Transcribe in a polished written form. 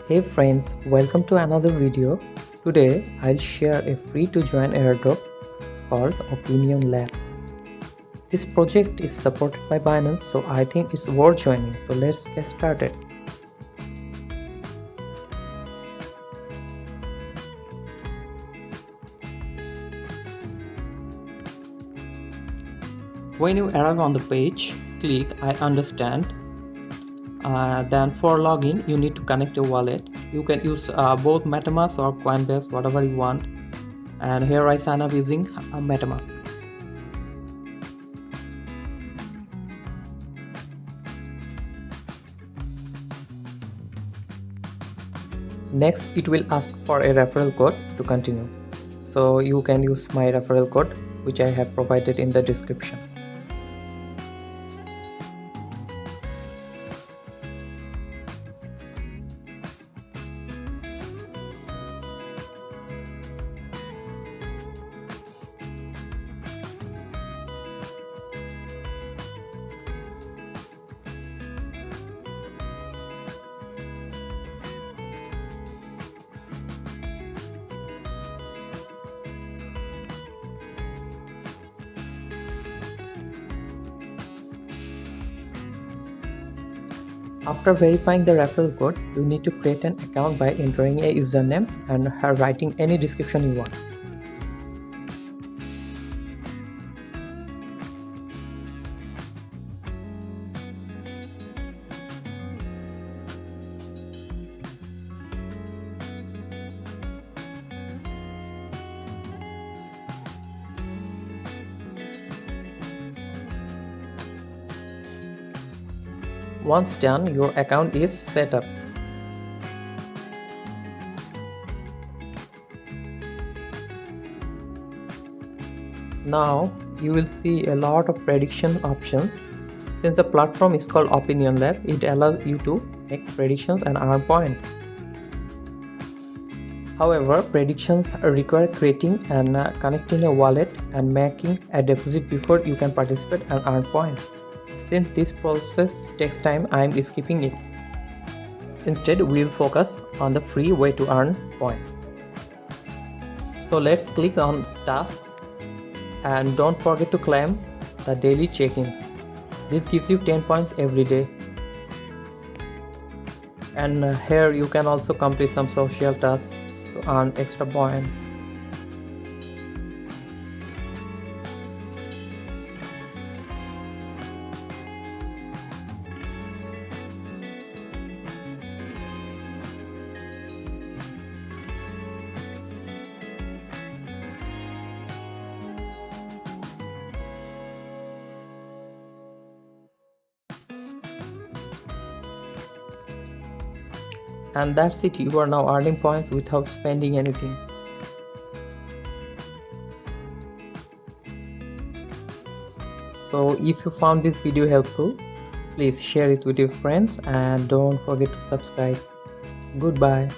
Hey friends, welcome to another video. Today I'll share a free to join airdrop called Opinion Lab. This project is supported by Binance, so I think it's worth joining. So let's get started. When you arrive on the page, click I understand. Then for login, you need to connect your wallet. You can use both MetaMask or Coinbase, whatever you want. And here I sign up using MetaMask. Next, it will ask for a referral code to continue. So you can use my referral code, which I have provided in the description. After verifying the referral code, you need to create an account by entering a username and writing any description you want. Once done, your account is set up. Now you will see a lot of prediction options. Since the platform is called Opinion Lab, it allows you to make predictions and earn points. However, predictions require creating and connecting a wallet and making a deposit before you can participate and earn points. Since this process takes time, I am skipping it. Instead, we will focus on the free way to earn points. So let's click on tasks and don't forget to claim the daily check-in. This gives you 10 points every day. And here you can also complete some social tasks to earn extra points. And that's it, you are now earning points without spending anything. So if you found this video helpful, please share it with your friends and don't forget to subscribe. Goodbye.